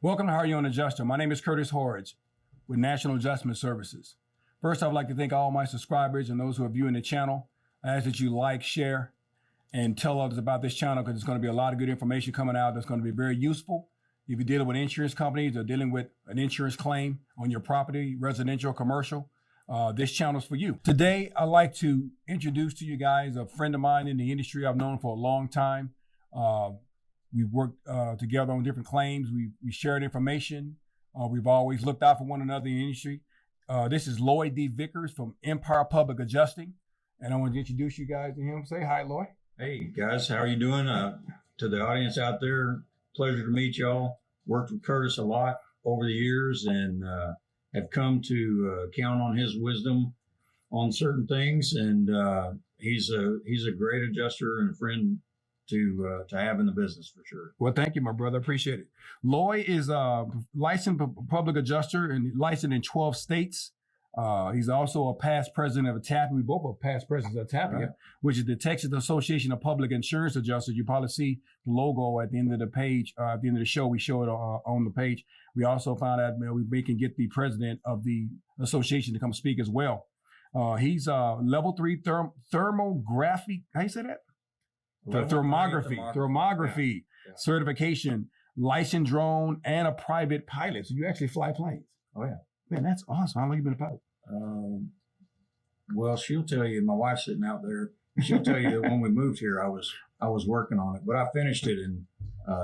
Welcome to How Are You an Adjuster? My name is Curtis Horridge with National Adjustment Services. First, I'd like to thank all my subscribers and those who are viewing the channel. I ask that you like, share, and tell others about this channel because there's going to be a lot of good information coming out that's going to be very useful. If you're dealing with insurance companies or dealing with an insurance claim on your property, residential, commercial, this channel is for you. Today, I'd like to introduce to you guys a friend of mine in the industry I've known for a long time. We've worked together on different claims. We shared information. We've always looked out for one another in the industry. This is Lloyd D. Vickers from Empire Public Adjusting. And I want to introduce you guys to him. Say hi, Lloyd. Hey, guys. How are you doing? To the audience out there, pleasure to meet y'all. Worked with Curtis a lot over the years and have come to count on his wisdom on certain things. And he's a great adjuster and a friend to have in the business for sure. Well, thank you, my brother. Appreciate it. Lloyd is a licensed public adjuster and licensed in 12 states. He's also a past president of TAPI. We both are past presidents of TAPI, right, which is the Texas Association of Public Insurance Adjusters. You probably see the logo at the end of the page. At the end of the show, we show it on the page. We also found out we can get the president of the association to come speak as well. He's level 3 thermography. How you say that? Thermography certification, licensed drone, and a private pilot. So you actually fly planes. Oh yeah, man, that's awesome. How long have you been a pilot? Well, she'll tell you. My wife's sitting out there. She'll tell you that when we moved here, I was working on it, but I finished it in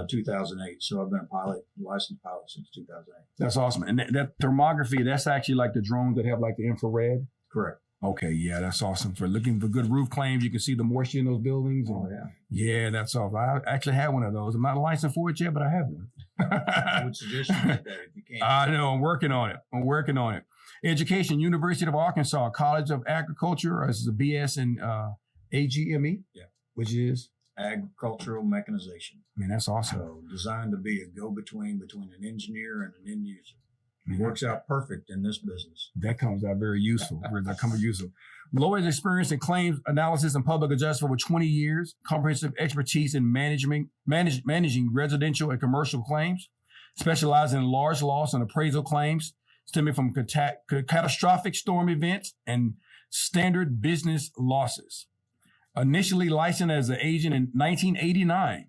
2008. So I've been a licensed pilot since 2008. That's awesome. And that thermography, that's actually like the drones that have like the infrared. Correct. Okay, yeah, that's awesome. For looking for good roof claims, you can see the moisture in those buildings. Oh, yeah. Yeah, that's awesome. I actually have one of those. I'm not licensed for it yet, but I have one. I would suggest you get that if you can. I know. I'm working on it. Education, University of Arkansas, College of Agriculture. This is a BS in AGME, which is? Agricultural Mechanization. Man, that's awesome. So designed to be a go-between between an engineer and an end user. It works out perfect in this business. That comes out very useful. Lloyd's experience in claims analysis and public adjustment for over 20 years, comprehensive expertise in managing residential and commercial claims, specializing in large loss and appraisal claims stemming from catastrophic storm events and standard business losses. Initially licensed as an agent in 1989,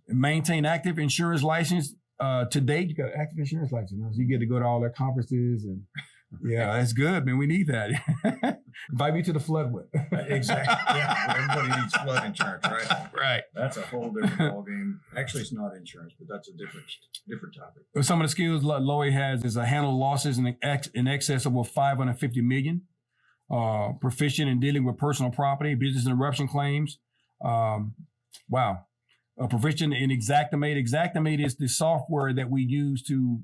maintained active insurance license. To date, you got an active insurance license. So you get to go to all their conferences and yeah, that's good, man. We need that. Invite me to the flood with. Exactly. Yeah. Everybody needs flood insurance, right? Right. That's a whole different ballgame. Actually, it's not insurance, but that's a different topic. Some of the skills Lloyd has is handle losses in excess of over $550 million. Proficient in dealing with personal property, business interruption claims. Wow. Proficient in Xactimate. Xactimate is the software that we use to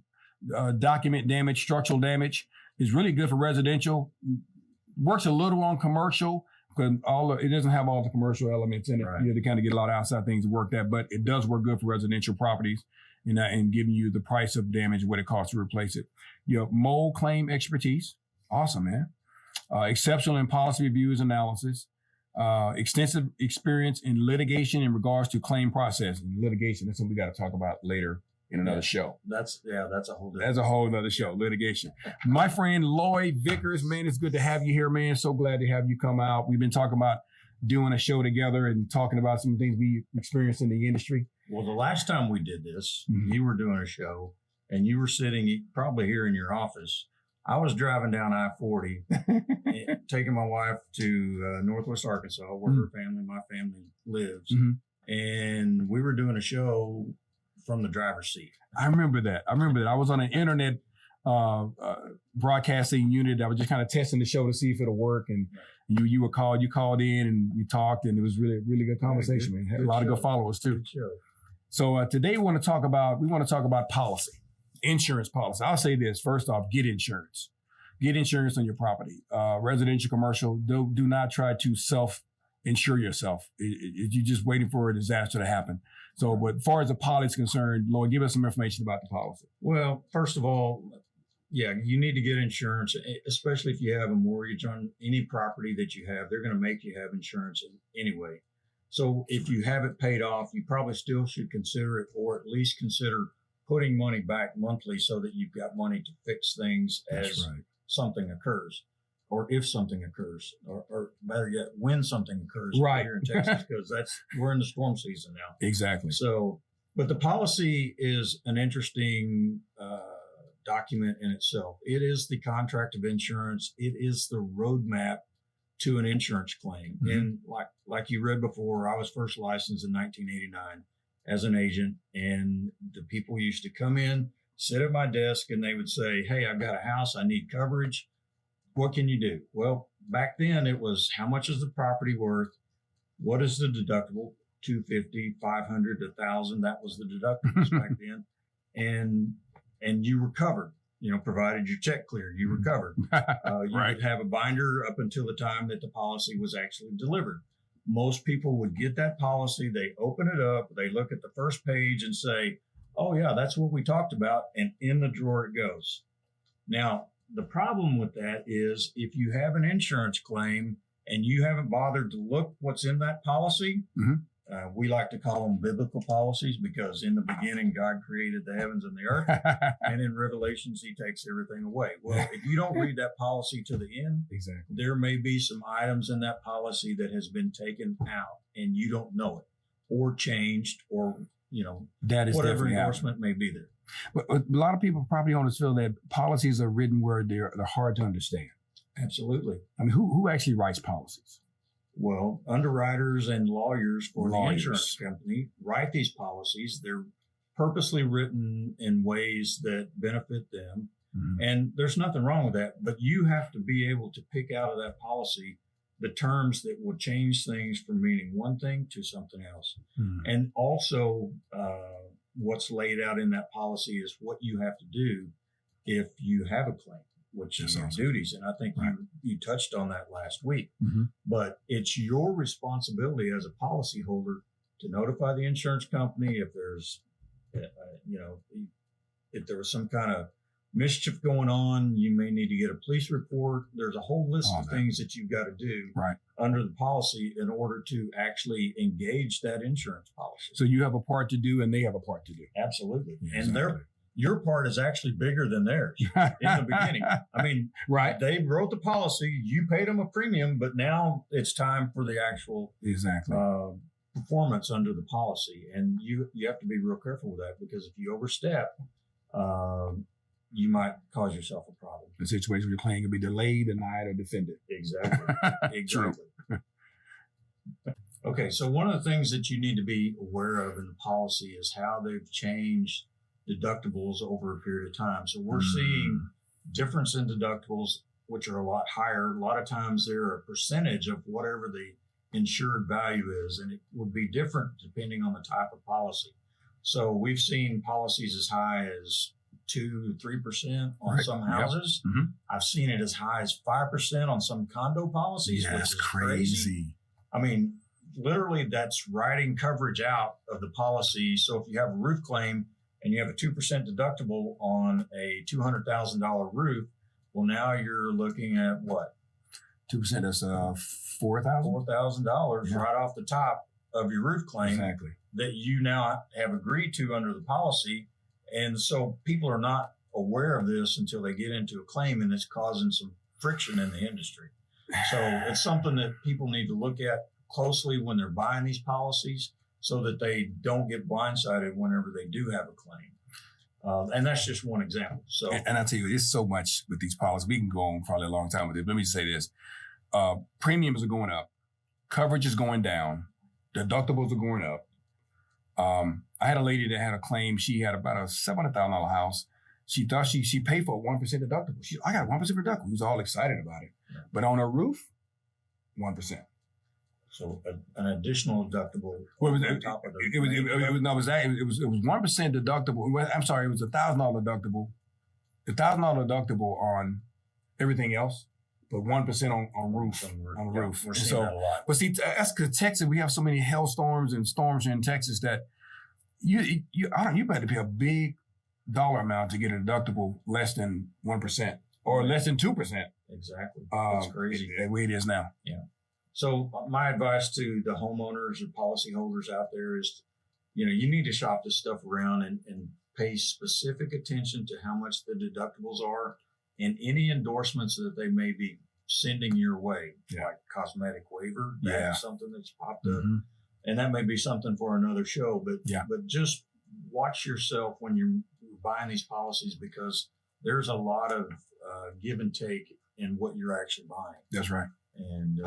document damage, structural damage. It's really good for residential. Works a little on commercial because it doesn't have all the commercial elements in it. Right. You have to kind of get a lot of outside things to work that, but it does work good for residential properties and giving you the price of damage, what it costs to replace it. You have mold claim expertise. Awesome, man. Exceptional in policy reviews analysis. Extensive experience in litigation in regards to claim processing. Litigation, that's what we got to talk about later in another show. That's a whole other show, litigation. My friend Lloyd Vickers, man, it's good to have you here, man. So glad to have you come out. We've been talking about doing a show together and talking about some things we experienced in the industry. Well, the last time we did this, you were doing a show and you were sitting probably here in your office. I was driving down I-40, taking my wife to Northwest Arkansas, where my family lives. And we were doing a show from the driver's seat. I remember that. I was on an internet broadcasting unit. I was just kind of testing the show to see if it'll work. And you called in and we talked, and it was really, really good conversation, man. Had a lot of good followers too. Good show. So today we want to talk about policy. Insurance policy. I'll say this. First off, get insurance. Get insurance on your property. Residential, commercial, do not try to self-insure yourself. You're just waiting for a disaster to happen. So, but as far as the policy is concerned, Lloyd, give us some information about the policy. Well, first of all, you need to get insurance, especially if you have a mortgage on any property that you have. They're going to make you have insurance anyway. So if you have it paid off, you probably still should consider it, or at least consider putting money back monthly so that you've got money to fix things as something occurs, or if something occurs, or better yet, when something occurs here in Texas, because we're in the storm season now. Exactly. So, but the policy is an interesting document in itself. It is the contract of insurance. It is the roadmap to an insurance claim. Mm-hmm. And like you read before, I was first licensed in 1989 as an agent, and the people used to come in, sit at my desk, and they would say, "Hey, I've got a house. I need coverage. What can you do?" Well, back then it was, how much is the property worth? What is the deductible? $250, $500, $1,000. That was the deductibles back then. And you were covered, provided your check cleared, you were covered. You would have a binder up until the time that the policy was actually delivered. Most people would get that policy, they open it up, they look at the first page and say, "Oh yeah, that's what we talked about." And in the drawer it goes. Now, the problem with that is if you have an insurance claim and you haven't bothered to look what's in that policy, we like to call them biblical policies, because in the beginning, God created the heavens and the earth. And in Revelations, he takes everything away. Well, if you don't read that policy to the end, there may be some items in that policy that has been taken out and you don't know it, or changed, or, that is whatever endorsement may be there. But a lot of people, property owners, feel that policies are written where they're hard to understand. Absolutely. I mean, who actually writes policies? Well, underwriters and lawyers for the insurance company write these policies. They're purposely written in ways that benefit them. Mm-hmm. And there's nothing wrong with that, but you have to be able to pick out of that policy the terms that will change things from meaning one thing to something else. Mm-hmm. And also, what's laid out in that policy is what you have to do if you have a claim, which is your duties. And I think you touched on that last week. Mm-hmm. But it's your responsibility as a policyholder to notify the insurance company if there's, if there was some kind of mischief going on. You may need to get a police report. There's a whole list of things that you've got to do under the policy in order to actually engage that insurance policy. So you have a part to do and they have a part to do. Absolutely. Yeah, and your part is actually bigger than theirs in the beginning. I mean, they wrote the policy, you paid them a premium, but now it's time for the actual performance under the policy. And you have to be real careful with that, because if you overstep, you might cause yourself a problem. The situation where your claim can be delayed, denied, or defended. Exactly. Exactly. Okay, so one of the things that you need to be aware of in the policy is how they've changed deductibles over a period of time. So we're seeing difference in deductibles, which are a lot higher. A lot of times they're a percentage of whatever the insured value is, and it would be different depending on the type of policy. So we've seen policies as high as 2-3% on some houses. Yep. Mm-hmm. I've seen it as high as 5% on some condo policies, which is crazy. I mean, literally that's writing coverage out of the policy. So if you have a roof claim and you have a 2% deductible on a $200,000 roof, well, now you're looking at what? 2%, that's $4,000? $4,000 right off the top of your roof claim that you now have agreed to under the policy. And so people are not aware of this until they get into a claim, and it's causing some friction in the industry. So it's something that people need to look at closely when they're buying these policies, so that they don't get blindsided whenever they do have a claim. And that's just one example. So, and I tell you, there's so much with these policies. We can go on probably a long time with it. Let me just say this. Premiums are going up. Coverage is going down. Deductibles are going up. I had a lady that had a claim. She had about a $700,000 house. She thought she paid for a 1% deductible. I got a 1% deductible. She was all excited about it. Yeah. But on her roof, 1%. So an additional deductible. Well, it was 1% deductible. I'm sorry, it was $1,000 deductible. The $1,000 deductible on everything else, but 1% on roof. On the roof. We're seeing that a lot. But see, that's because Texas, we have so many hailstorms and storms here in Texas that you better pay a big dollar amount to get a deductible less than 1% or less than 2%. Exactly. That's crazy. The way it is now. Yeah. So my advice to the homeowners or policyholders out there is, you need to shop this stuff around and pay specific attention to how much the deductibles are and any endorsements that they may be sending your way, like cosmetic waiver. That's something that's popped up. And that may be something for another show, but just watch yourself when you're buying these policies, because there's a lot of give and take in what you're actually buying. That's right. And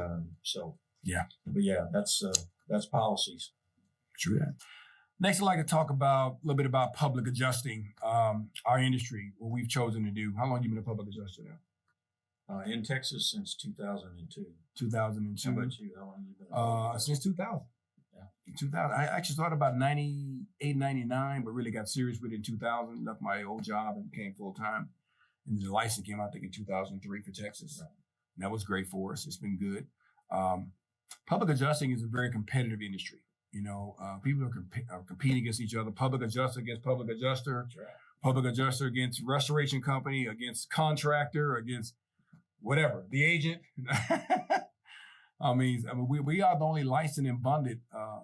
that's policies. True that. Next, I'd like to talk about a little bit about public adjusting, our industry, what we've chosen to do. How long have you been a public adjuster now? In Texas since 2002. 2002. How about you? How long have you been? Since 2000. Yeah. 2000. I actually started about 98, 99, but really got serious with it in 2000. Left my old job and became full time. And the license came out, I think, in 2003 for Texas. Right. And that was great for us. It's been good. Public adjusting is a very competitive industry. You know, people are competing against each other. Public adjuster against public adjuster. Right. Public adjuster against restoration company, against contractor, against whatever, the agent. I mean, we are the only licensed and bonded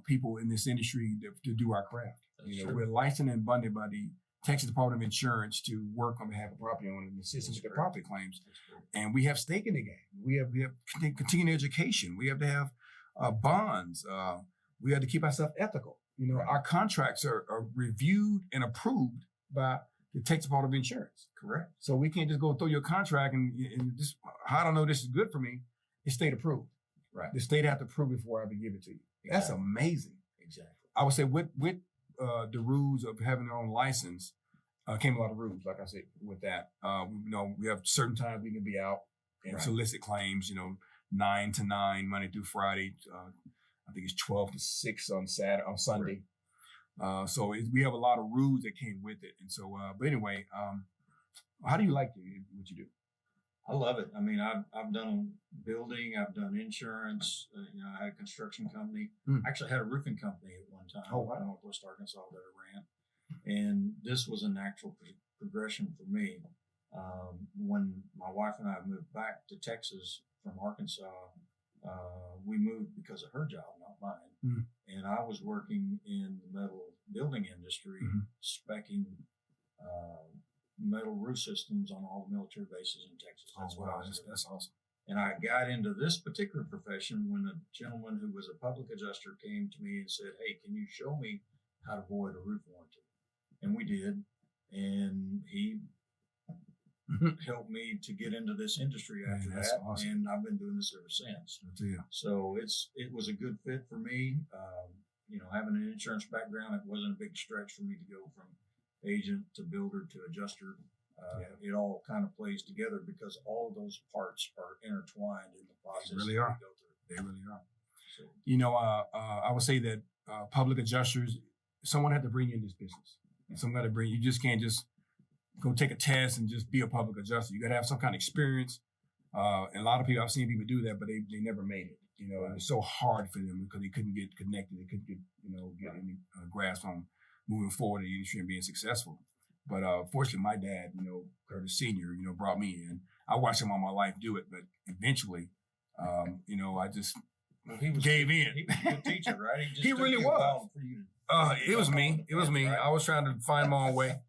people in this industry to do our craft. We're licensed and bonded by the Texas Department of Insurance to work on behalf of property owners and assist them with their property claims. And we have stake in the game. We have continuing education. We have to have bonds. We have to keep ourselves ethical. Our contracts are reviewed and approved by the Texas Department of Insurance. Correct. So we can't just go through your contract and just, I don't know, this is good for me. It's state approved. Right. The state have to approve it before I can give it to you. Exactly. That's amazing. Exactly. I would say with the rules of having their own license came a lot of rules, like I said, with that. We have certain times we can be out and solicit claims, 9 to 9, Monday through Friday. I think it's 12 to 6 on Sunday. Right. So we have a lot of rules that came with it. And so, but anyway, how do you like what you do? I love it. I mean, I've done building, I've done insurance. I had a construction company. I actually had a roofing company at one time. Oh, wow. In Northwest Arkansas that I ran. And this was a natural progression for me. When my wife and I moved back to Texas from Arkansas, we moved because of her job, not mine. And I was working in the metal building industry, speccing metal roof systems on all the military bases in Texas. That's what I was doing. That's awesome. And I got into this particular profession when a gentleman who was a public adjuster came to me and said, "Hey, can you show me how to void a roof warranty?" And we did. And he helped me to get into this industry after that. Awesome. And I've been doing this ever since. So it was a good fit for me. Having an insurance background, it wasn't a big stretch for me to go from agent to builder to adjuster. It all kind of plays together because all of those parts are intertwined in the process. They really are. They really are. So, I would say that public adjusters, someone had to bring you in this business. Someone got to bring you. You just can't just go take a test and just be a public adjuster. You got to have some kind of experience. And a lot of people, I've seen people do that, but they never made it. And it's so hard for them because they couldn't get connected. They couldn't get any grasp on moving forward in the industry and being successful. But fortunately, my dad, Curtis Sr., brought me in. I watched him all my life do it, but eventually, I just gave in. He was a good teacher, right? He really was. It was me. It was me. Right? I was trying to find my own way.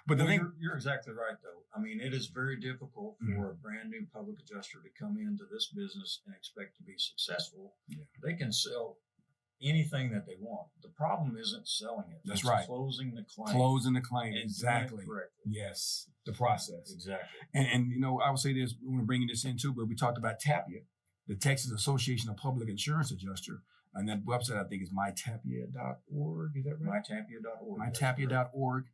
But you're exactly right, though. I mean, it is very difficult for a brand new public adjuster to come into this business and expect to be successful. Yeah. They can sell anything that they want. The problem isn't selling it. That's right. Closing the claim. Closing the claim. Exactly. Yes. The process. Exactly. And I would say this, we want to bring this in too, but we talked about TAPIA, the Texas Association of Public Insurance Adjuster. And that website, I think, is mytapia.org. Is that right? Mytapia.org. Mytapia.org.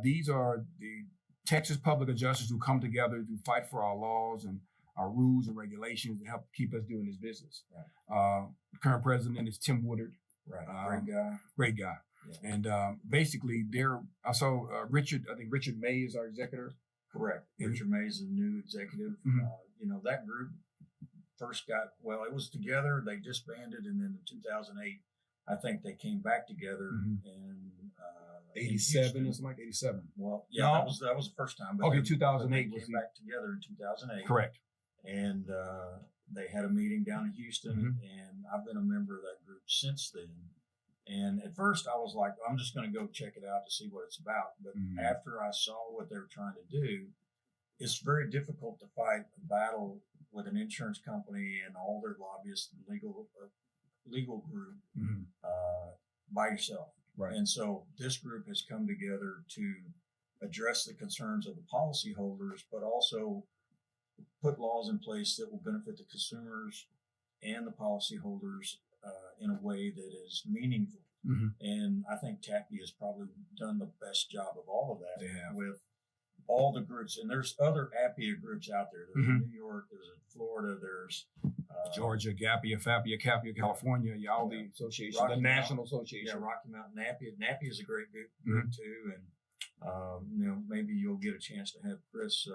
These are the Texas public adjusters who come together to fight for our laws and our rules and regulations to help keep us doing this business. Right. Current president is Tim Woodard. Right. Great guy. Yeah. And basically, I saw Richard May is our executor. Correct. Richard May is the new executive. That group first it was together. They disbanded, and then in 2008, I think they came back together in 87 or something like 87. Well, yeah, no. that was the first time. But okay, 2008 they came back together in 2008. Correct. And they had a meeting down in Houston, and I've been a member of that group since then. And at first I was like, I'm just going to go check it out to see what it's about. But after I saw what they were trying to do, it's very difficult to fight a battle with an insurance company and all their lobbyists and legal group by yourself. Right. And so this group has come together to address the concerns of the policyholders, but also put laws in place that will benefit the consumers and the policyholders in a way that is meaningful. And I think TAPI has probably done the best job of all of that with all the groups. And there's other APIA groups out there. There's in New York, there's in Florida, there's Georgia, GAPIA, FAPIA, CAPIA, California, all the associations, the National Association. Yeah, Rocky Mountain NAPIA. NAPIA is a great group too. And maybe you'll get a chance to have Chris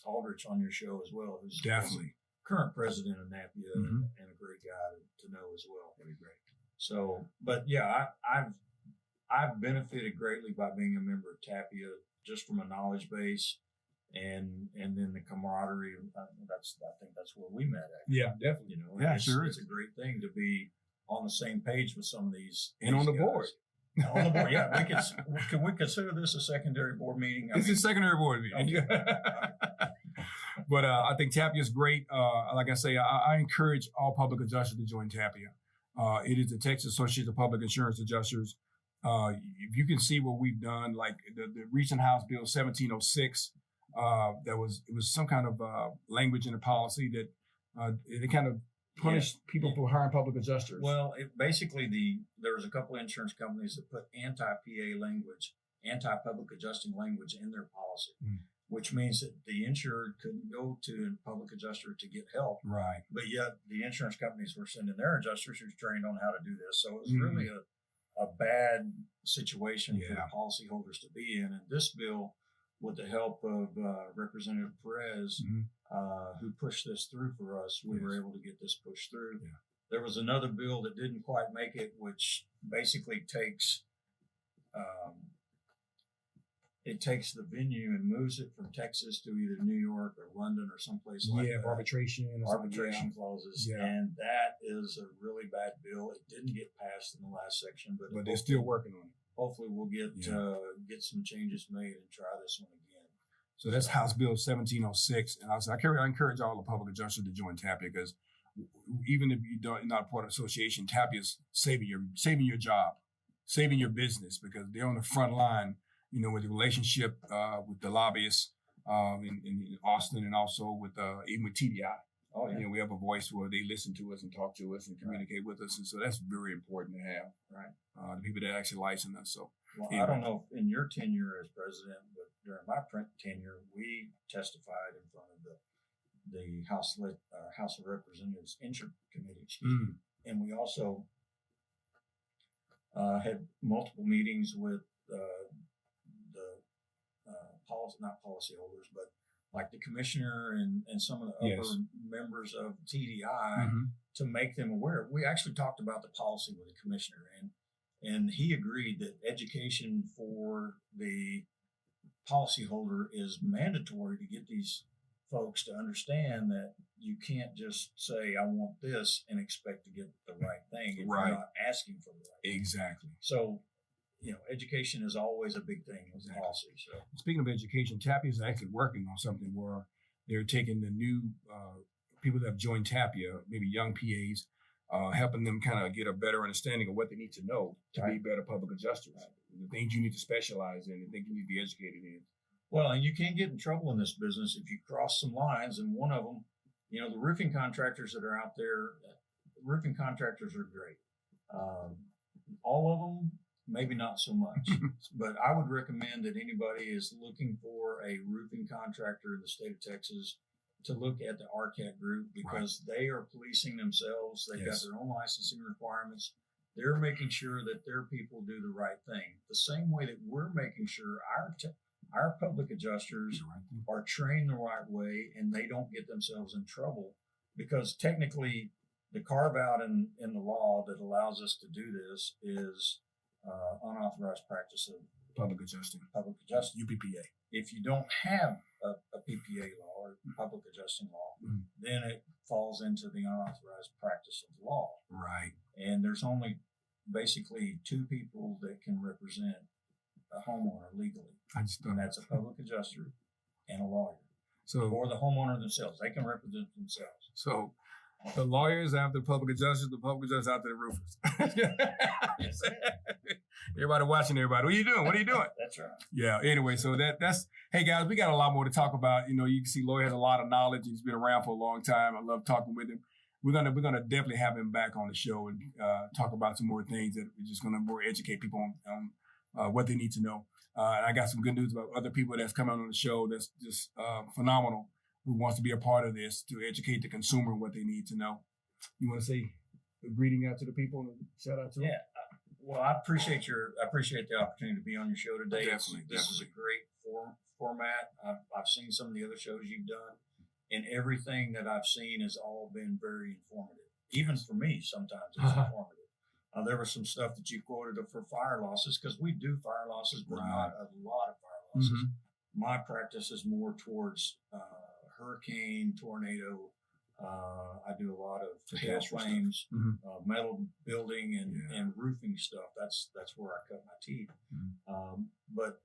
Aldrich on your show as well, who's definitely current president of NAPIA and a great guy to know as well. That'd be great. So, but yeah, I've benefited greatly by being a member of TAPIA, just from a knowledge base, and then the camaraderie. I think that's where we met. Actually. Yeah, definitely. It's a great thing to be on the same page with some of these and on the guys. board. On the board, yeah. Can we consider this a secondary board meeting? This is a secondary board meeting. Okay. But I think TAPIA is great. Like I say, I encourage all public adjusters to join TAPIA. It is the Texas Association of Public Insurance Adjusters. If you can see what we've done, like the recent House Bill 1706, it was some kind of language in the policy that it kind of punished people for hiring public adjusters. Well, there was a couple of insurance companies that put anti-PA language, anti-public adjusting language in their policy, which means that the insured couldn't go to a public adjuster to get help. Right. But yet the insurance companies were sending their adjusters who's trained on how to do this. So it was really a bad situation for the policyholders to be in. And this bill, with the help of Representative Perez, who pushed this through for us, we were able to get this pushed through. Yeah. There was another bill that didn't quite make it, which basically takes the venue and moves it from Texas to either New York or London or someplace like that. Arbitration clauses. Yeah. And that is a really bad bill. It didn't get passed in the last section, but they're still working on it. Hopefully we'll get some changes made and try this one again. So that's House Bill 1706. And I encourage all the public adjusters to join TAPIA, because even if you're not part of the association, TAPIA is saving your job, saving your business, because they're on the front line, with the relationship with the lobbyists in Austin, and also with even with TDI. Oh, yeah. We have a voice where they listen to us and talk to us and communicate with us. And so that's very important to have. Right. The people that actually license us. So, I don't know if in your tenure as president, but during my tenure, we testified in front of the House of Representatives Insurance Committee. And we also had multiple meetings with not policyholders, but like the commissioner and some of the upper members of TDI to make them aware. We actually talked about the policy with the commissioner, and he agreed that education for the policyholder is mandatory to get these folks to understand that you can't just say, I want this, and expect to get the right thing if you're not asking for the right thing. Exactly. So, education is always a big thing with policy. So, speaking of education, TAPIA is actually working on something where they're taking the new people that have joined TAPIA, maybe young PAs, helping them kind of get a better understanding of what they need to know to be better public adjusters. The things you need to specialize in, the things you need to be educated in. Well, and you can get in trouble in this business if you cross some lines. And one of them, the roofing contractors that are out there, roofing contractors are great. All of them, maybe not so much, but I would recommend that anybody is looking for a roofing contractor in the state of Texas to look at the RCAT group, because they are policing themselves. They've got their own licensing requirements. They're making sure that their people do the right thing, the same way that we're making sure our public adjusters are trained the right way and they don't get themselves in trouble, because technically the carve out in the law that allows us to do this is unauthorized practice of public adjusting, UPPA. If you don't have a PPA law or public adjusting law, then it falls into the unauthorized practice of law. Right. And there's only, basically two people that can represent a homeowner legally, I just and thought that's a public adjuster and a lawyer, so. or the homeowner themselves. They can represent themselves. So the lawyers after the public adjusters, the public adjusters after the roofers. Everybody watching everybody. What are you doing? What are you doing? That's right. Yeah. Anyway, so that's hey guys, we got a lot more to talk about. You know, you can see Lloyd has a lot of knowledge. He's been around for a long time. I love talking with him. We're gonna definitely have him back on the show and talk about some more things that we're just gonna more educate people on what they need to know. And I got some good news about other people that's coming on the show that's just phenomenal, who wants to be a part of this to educate the consumer on what they need to know. You want to say a greeting out to the people and shout out to them? Yeah. Well, I appreciate the opportunity to be on your show today. Definitely, This is a great format. I've seen some of the other shows you've done, and everything that I've seen has all been very informative. Even for me, sometimes it's informative. There was some stuff that you quoted for fire losses, because we do fire losses, but not a lot of fire losses. Mm-hmm. My practice is more towards hurricane, tornado. I do a lot of hail flames, metal building and roofing stuff. That's where I cut my teeth. Mm-hmm. But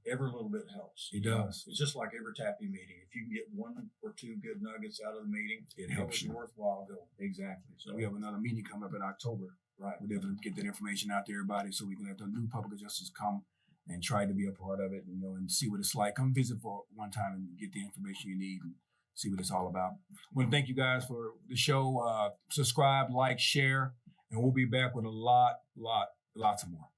every little bit helps. It does. It's just like every TAPI meeting. If you can get one or two good nuggets out of the meeting, it helps you. Worthwhile going. Exactly. So we have another meeting coming up in October. Right. We're definitely get that information out to everybody so we can have the new public adjusters come and try to be a part of it, you know, and see what it's like. Come visit for one time and get the information you need and see what it's all about. I want to thank you guys for the show. Subscribe, like, share, and we'll be back with lots more.